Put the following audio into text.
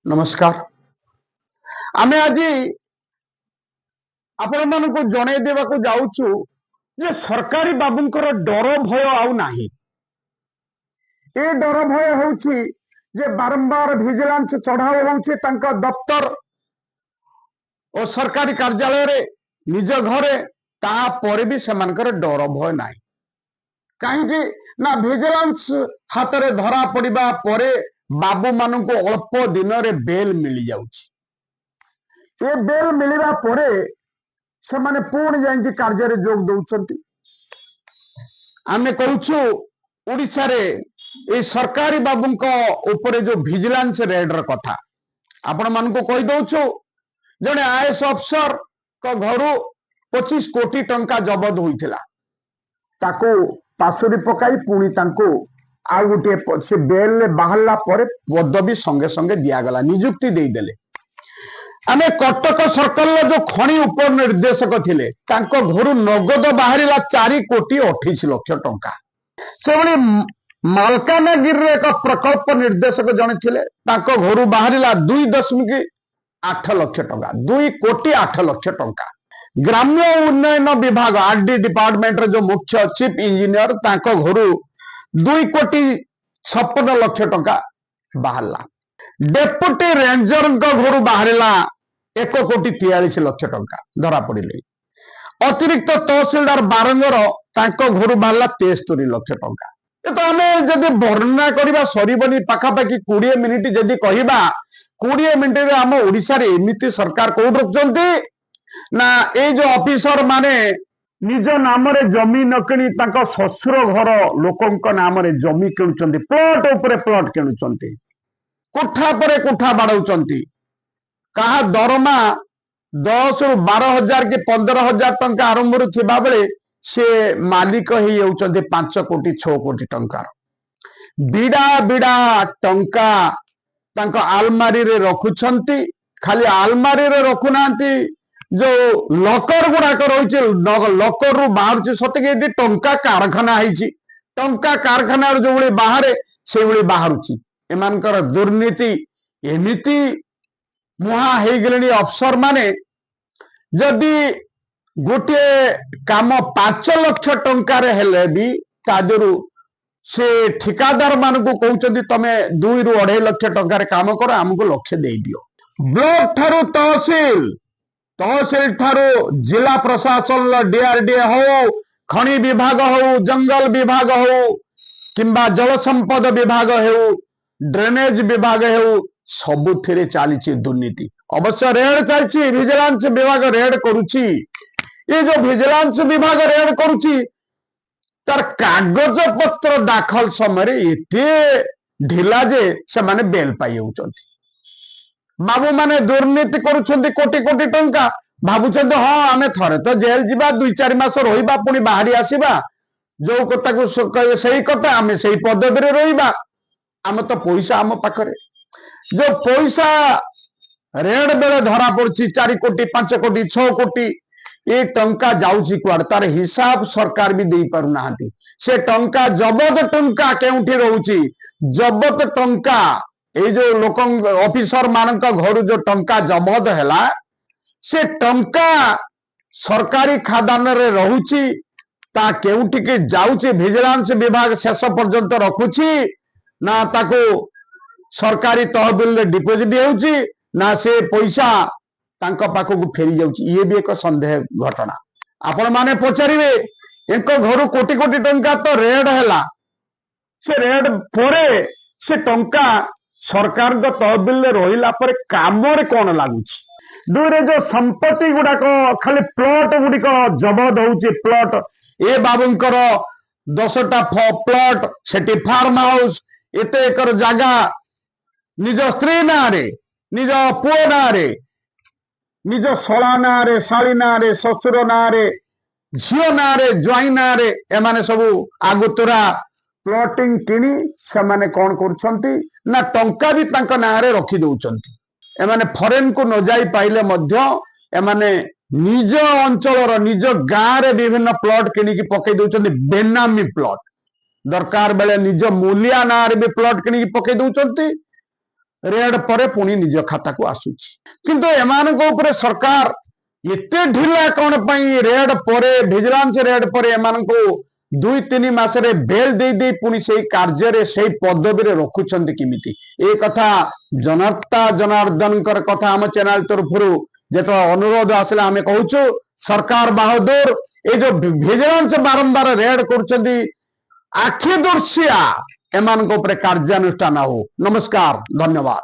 नमस्कार। आमे आज आपण मानक जणे देवाक जाऊछु जे सरकारी बाबूंकर डर भय आउ नाही। ए डर भय होउछि जे बारंबार विजिलेंस चढ़ाव होउछि तांका दफ्तर और सरकारी कार्यालय रे निज घरे ता परे भी सेमानकर डर भय नाही। कहीं ना विजिलेंस हाथ रे धरा पड़िबा परे बाबू मानक अल्प दिन रे बेल मिली जाउछि। ए बेल मिलिबा परे सेमाने पुणी जाइए कार्य जोग दौरान आमे कहूँ ओडिशा रे ए सरकारी बाबूंक ऊपर जो विजिलेंस रेड र कथा आपण मानक कहि दउछु। जने आईएएस अफसर को घर 25 कोटी टंका जबत होइथिला ताको पासुरी पकाई पुणी तांको आ गोटे से बेल ले बाहरला परे पदवी संगे संगे दिया गला नियुक्ति दे देले। आमे कटक सर्कल जो खणी उप निर्देशक थिले तांको घर नगद बाहरिला 4 कोटी 28 लाख टंका। से मालकानगिरी एक प्रकल्प निर्देशक जने थिले तांको घर बाहरिला 2.8 लाख टंका 2 कोटी 8 लाख टंका। ग्राम्य उन्नयन विभाग आरडी डिपार्टमेंट रे जो मुख्य चीफ इंजीनियर तांको घर 2 कोटी 56 लाख टंका बाहरला। डेप्यूटी रेंजर घर बाहरिला 1 कोटी 43 लाख टंका धरा पड़े। अतिरिक्त तहसीलदार बारंगर तांको घर बाहरला 73 लाख टंका। ये तो आमे जदि वर्णना करबा सरीबनी पाखापाखि 20 मिनिट जदि कहिबा 20 मिनिट रे हम ओडिसा रे एमिति सरकार कोड रखजंती ना ए जो ऑफिसर माने निज नाम रे जमी न किनी तांको ससुर घर लोकंक नाम रे जमी किनुचंती प्लॉट ऊपर प्लॉट किनुचंती कोठा परे कोठा बाड़ौचंती कहा दरमा 10 ରୁ 12 हजार के 15 हजार टंका आरंभ थिबा बेले से मालिक ही होउचंती 5 कोटी 6 कोटी टंका बिड़ा बिड़ा टंका तांको आलमारी रे रखुछंती। खाली आलमारी रे रखुनांती जो लकर गुड़ाक रही लकर रु बाहर सतक ये टंका कारखाना है टंका कारखाना जो भाई बाहर से भाई बाहर एमानकर दुर्नीति एमिति मुहा हो गले। अफसर माने जदि गोटे काम 5 लाख टंकार हेले भी तादरू से ठिकादार मान को कहते तमे 2 ରୁ 2.5 लाख टंकार काम कर आमको लक्ष्य दे दियो। ब्लॉक ठारू तहसील तहसील ठारू जिला प्रशासन डीआरडीए हो खनि विभाग हो जंगल विभाग हो किंबा जल संपद विभाग हो ड्रेनेज विभाग हो सबुथिरे चली दुर्नीति। अवश्य रेड चलछि विजिलेंस विभाग रेड करुछि। ये जो विजिलेंस विभाग रेड करुछि तार कागज पत्र दाखल समय एते ढिला जे से माने बेल पाई होउछंती। बाबू माने दुर्नीति करुछंती कोटी कोटी टंका भाबुछंती हाँ आमे थरे तो जेल जीवा 2-4 मास रहिबा पुनी बाहरी आसीबा जो कथा को सही कथा आमे सही पदवी रे रहिबा आमे तो पैसा आम पाखरे जो पैसा रेड बेले धरा पड़छि 4 कोटी 5 कोटी 6 कोटी ये टंका जाउछि कुआड तार हिसाब सरकार भी दे पारु नाहंती। से टंका जबत टंका केउठी रहउछि जबत टंका ए जो लोक ऑफिसर मानक घर जो टंका जबत हैला से टंका सरकारी खादान रे रहउछि ता केउठी के जाउछि विजिलेंस विभाग शेष पर्यंत रखुछि ना ताको सरकारी तहबिल रे डिपोजिट होउछि ना से पैसा तांको पाखक फेरी जाउछि। ये भी एक संदेह घटना। आपण माने पचारिबे एक घर कोटी कोटी टंका तो रेड हैला से रेड परे से टंका सरकार को तहबिल रे रहिला परे काम रे कोन लागुछि। दुरे जो संपत्ति गुडा को खाली प्लॉट गुडी को जबत होउछि प्लॉट ए बाबूंकर 10टा प्लॉट सेठी फार्म हाउस एते एकर जागा निज स्त्री ना रे निज पुओ ना रे निज शला ना रे शाली ना रे ससुर ना रे झियो ना रे ज्वाई ना रे एमाने सबु आगुतरा प्लॉटिंग किनी से माने कोन करछंती ना टंका भी तांका ना रे रखी दउछंती। एमाने फॉरेन को न जाई पाइले मध्य एमाने निज अंचल निज गाँव रे विभिन्न प्लॉट किनी की पकई दउछंती बेनामी प्लॉट दरकार बेले निज मूलिया ना रे भी प्लॉट किनी की पकई दउछंती ରେଡ୍ ପରେ ପୁଣି ନିଜ ଖାତାକୁ ଆସୁଛି। କିନ୍ତୁ ଏମାନଙ୍କ ଉପରେ ସରକାର ଏତେ ଢିଲା କଣ ପାଇଁ ରେଡ୍ ପରେ ଭିଜିଲାନ୍ସ ରେଡ୍ ପରେ ଏମାନଙ୍କୁ 2-3 ମାସରେ ବେଲ୍ ଦେଇ ପୁଣି ସେଇ କାର୍ଯ୍ୟରେ ସେଇ ପଦବୀରେ ରଖୁଛନ୍ତି କେମିତି? ଏ କଥା ଜନତା ଜନାର୍ଦ୍ଦନଙ୍କର କଥା ଆମ ଚ୍ୟାନେଲ ତରଫରୁ ଯେତେବେଳେ ଅନୁରୋଧ ଆସିଲା ଆମେ କହୁଛୁ ସରକାର ବାହାଦୁର ଏ ଯୋଉ ଭିଜିଲାନ୍ସ ବାରମ୍ବାର ରେଡ୍ କରୁଛନ୍ତି ଆଖି ଦୃଶ୍ୟା ଏମାନଙ୍କ ଉପରେ କାର୍ଯ୍ୟାନୁଷ୍ଠାନ ହଉ। ନମସ୍କାର, ଧନ୍ୟବାଦ।